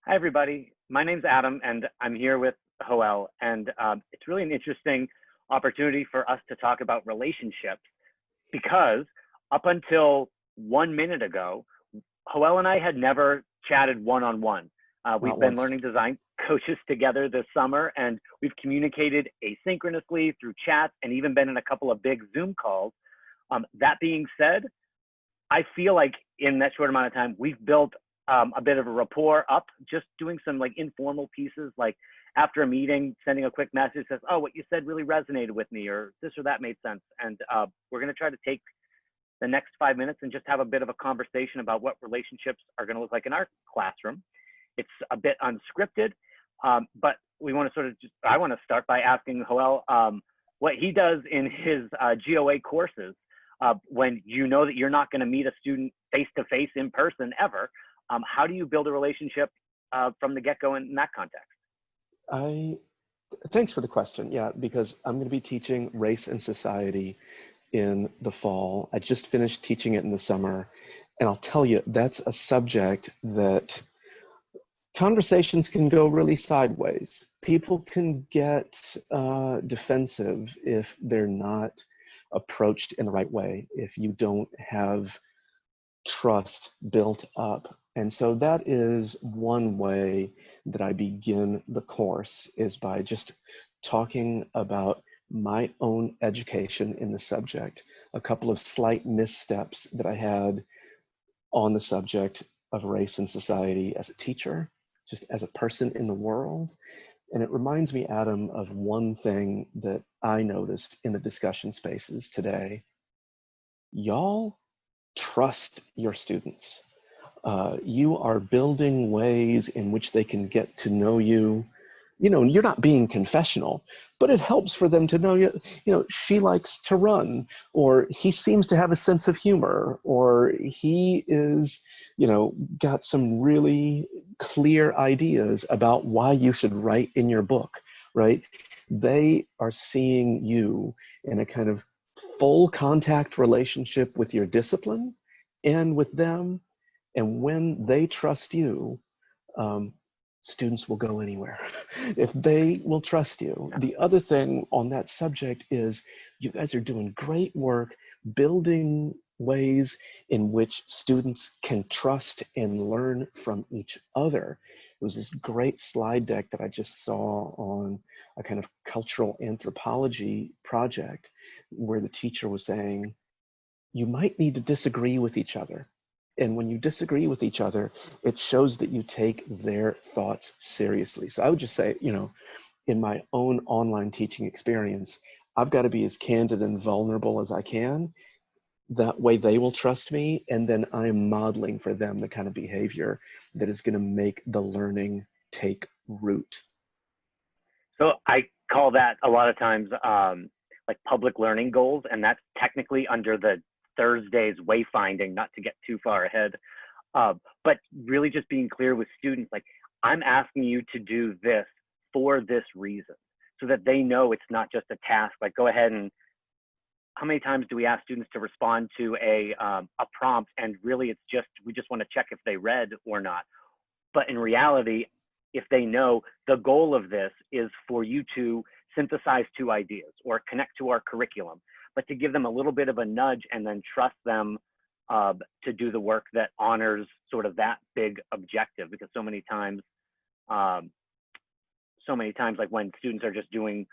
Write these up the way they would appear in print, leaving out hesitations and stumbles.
Hi, everybody. My name's Adam, and I'm here with Hoel. And it's really an interesting opportunity for us to talk about relationships because up until 1 minute ago, Hoel and I had never chatted one-on-one. We've been learning design coaches together this summer, and we've communicated asynchronously through chats and even been in a couple of big Zoom calls. That being said, I feel like in that short amount of time, we've built a bit of a rapport up, just doing some like informal pieces, like after a meeting, sending a quick message that says, oh, what you said really resonated with me, or this or that made sense. And we're going to try to take the next 5 minutes and just have a bit of a conversation about what relationships are going to look like in our classroom. It's a bit unscripted, but we want to sort of just, I want to start by asking Hoel what he does in his GOA courses when you know that you're not going to meet a student face-to-face in person ever. How do you build a relationship from the get-go in that context? Thanks for the question. Yeah, because I'm going to be teaching race and society in the fall. I just finished teaching it in the summer. And I'll tell you, that's a subject that conversations can go really sideways. People can get defensive if they're not approached in the right way, if you don't have trust built up. And so that is one way that I begin the course, is by just talking about my own education in the subject, a couple of slight missteps that I had on the subject of race and society as a teacher, just as a person in the world. And it reminds me, Adam, of one thing that I noticed in the discussion spaces today. Y'all trust your students. You are building ways in which they can get to know you. You know, you're not being confessional, but it helps for them to know you. You know, she likes to run, or he seems to have a sense of humor, or he is, you know, got some really clear ideas about why you should write in your book, right? They are seeing you in a kind of full contact relationship with your discipline and with them. And when they trust you, students will go anywhere if they will trust you. The other thing on that subject is you guys are doing great work building ways in which students can trust and learn from each other. It was this great slide deck that I just saw on a kind of cultural anthropology project where the teacher was saying, you might need to disagree with each other. And when you disagree with each other, it shows that you take their thoughts seriously. So I would just say, you know, in my own online teaching experience, I've got to be as candid and vulnerable as I can. That way they will trust me. And then I'm modeling for them the kind of behavior that is going to make the learning take root. So I call that a lot of times like public learning goals, and that's technically under the Thursday's wayfinding, not to get too far ahead, but really just being clear with students, like, I'm asking you to do this for this reason, so that they know it's not just a task, like go ahead and, how many times do we ask students to respond to a prompt, and really it's just, we just want to check if they read or not. But in reality, if they know the goal of this is for you to synthesize 2 ideas or connect to our curriculum, but to give them a little bit of a nudge and then trust them to do the work that honors sort of that big objective. Because so many times, like when students are just doing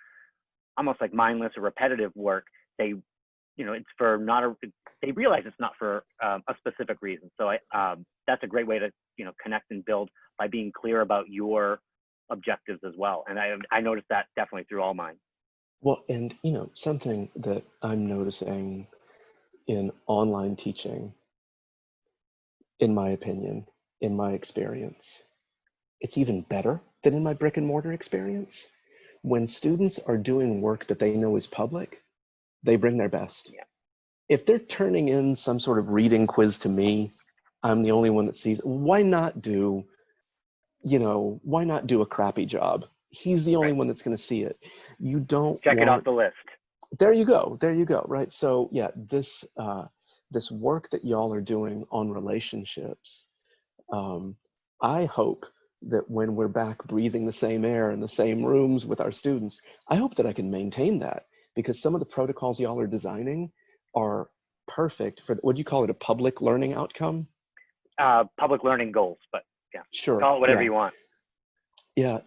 almost like mindless or repetitive work, they, you know, it's for not a, they realize it's not for a specific reason. So that's a great way to, you know, connect and build by being clear about your objectives as well. And I noticed that definitely through all mine. Well, and you know, something that I'm noticing in online teaching, in my opinion, in my experience, it's even better than in my brick and mortar experience. When students are doing work that they know is public, they bring their best. Yeah. If they're turning in some sort of reading quiz to me, I'm the only one that sees, why not do, you know, why not do a crappy job? He's the only one that's going to see it. You don't check it off the list. There you go, right? So yeah, this work that y'all are doing on relationships I hope that when we're back breathing the same air in the same rooms with our students, I hope that I can maintain that, because some of the protocols y'all are designing are perfect for, what do you call it, a public learning outcome? Public learning goals, but yeah, Sure, call it whatever yeah. you want. Yeah,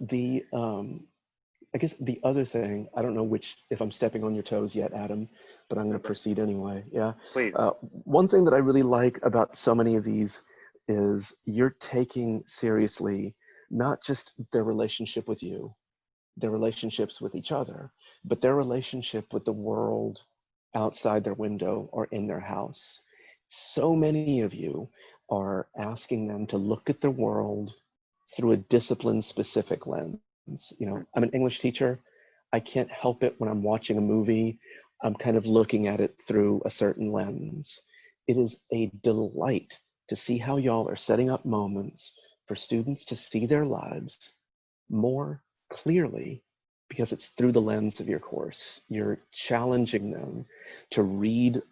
I guess the other thing, I don't know which, if I'm stepping on your toes yet, Adam, but I'm going to proceed anyway. Yeah. Please. One thing that I really like about so many of these is you're taking seriously not just their relationship with you, their relationships with each other, but their relationship with the world outside their window or in their house. So many of you are asking them to look at the world through a discipline specific lens. You know, I'm an English teacher. I can't help it when I'm watching a movie. I'm kind of looking at it through a certain lens. It is a delight to see how y'all are setting up moments for students to see their lives more clearly, because it's through the lens of your course. You're challenging them to read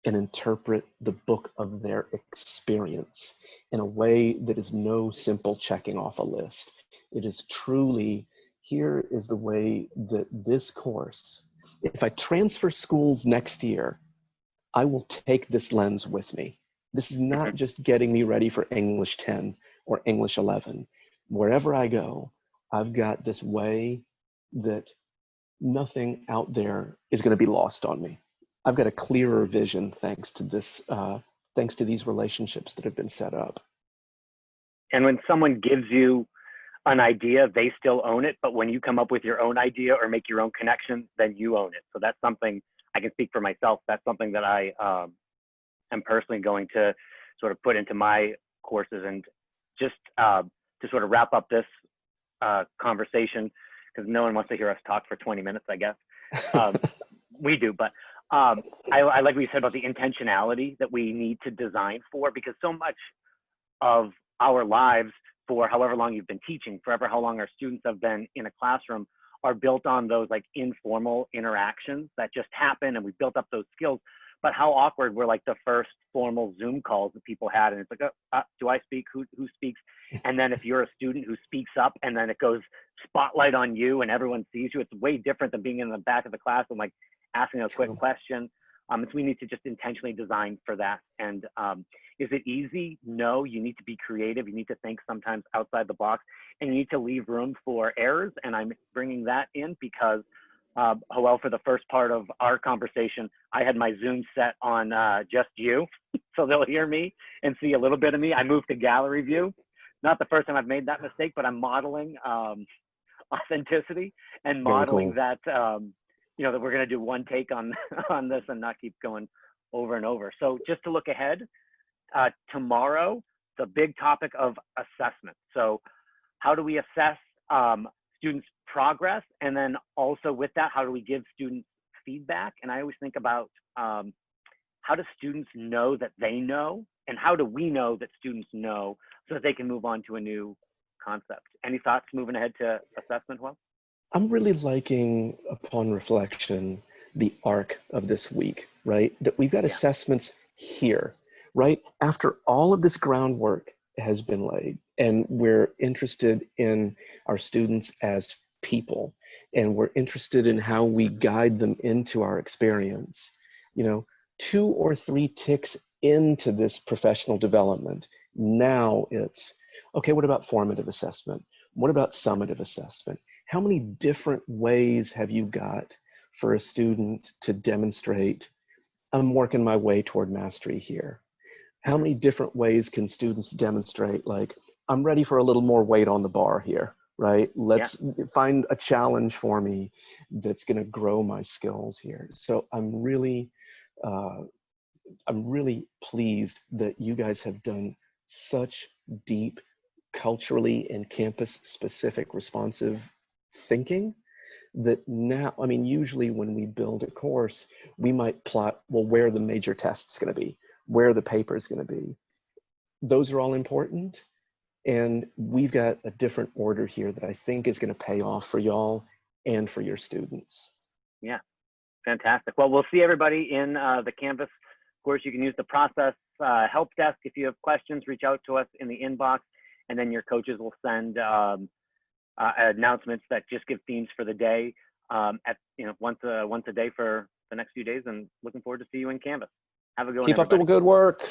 and interpret the book of their experience in a way that is no simple checking off a list. It is truly, here is the way that this course, if I transfer schools next year, I will take this lens with me. This is not just getting me ready for English 10 or English 11. Wherever I go, I've got this way that nothing out there is going to be lost on me. I've got a clearer vision thanks to this, thanks to these relationships that have been set up. And when someone gives you an idea, they still own it. But when you come up with your own idea or make your own connection, then you own it. So that's something I can speak for myself. That's something that I am personally going to sort of put into my courses. And just to sort of wrap up this conversation, because no one wants to hear us talk for 20 minutes, I guess. We do, but I like what you said about the intentionality that we need to design for, because so much of our lives, for however long you've been teaching, forever how long our students have been in a classroom, are built on those like informal interactions that just happen, and we built up those skills. But how awkward were like the first formal Zoom calls that people had, and it's like, do I speak? Who speaks? And then if you're a student who speaks up, and then it goes spotlight on you, and everyone sees you, it's way different than being in the back of the class and like asking a quick question. So we need to just intentionally design for that. And is it easy? No, you need to be creative. You need to think sometimes outside the box, and you need to leave room for errors. And I'm bringing that in because, Joel, for the first part of our conversation, I had my Zoom set on just you, so they'll hear me and see a little bit of me. I moved to gallery view. Not the first time I've made that mistake, but I'm modeling authenticity and modeling that, you know, that we're going to do one take on on this and not keep going over and over. So just to look ahead, tomorrow, the big topic of assessment. So how do we assess students' progress? And then also with that, how do we give students feedback? And I always think about how do students know that they know? And how do we know that students know so that they can move on to a new concept? Any thoughts moving ahead to assessment, Will? I'm really liking, upon reflection, the arc of this week, right? That we've got assessments here, right? After all of this groundwork has been laid, and we're interested in our students as people, and we're interested in how we guide them into our experience, you know, 2 or 3 ticks into this professional development. Now it's, okay, what about formative assessment? What about summative assessment? How many different ways have you got for a student to demonstrate, I'm working my way toward mastery here? How many different ways can students demonstrate, like, I'm ready for a little more weight on the bar here, right? Let's find a challenge for me that's going to grow my skills here. So I'm really pleased that you guys have done such deep, culturally and campus specific responsive thinking that now, I mean, usually when we build a course, we might plot, well, where the major test's going to be, where the paper is going to be. Those are all important. And we've got a different order here that I think is going to pay off for y'all and for your students. Yeah, fantastic. Well, we'll see everybody in the Canvas course. You can use the process help desk. If you have questions, reach out to us in the inbox, and then your coaches will send announcements that just give themes for the day at once a day for the next few days. And looking forward to see you in Canvas. Have a good one, Keep up the everybody. good work.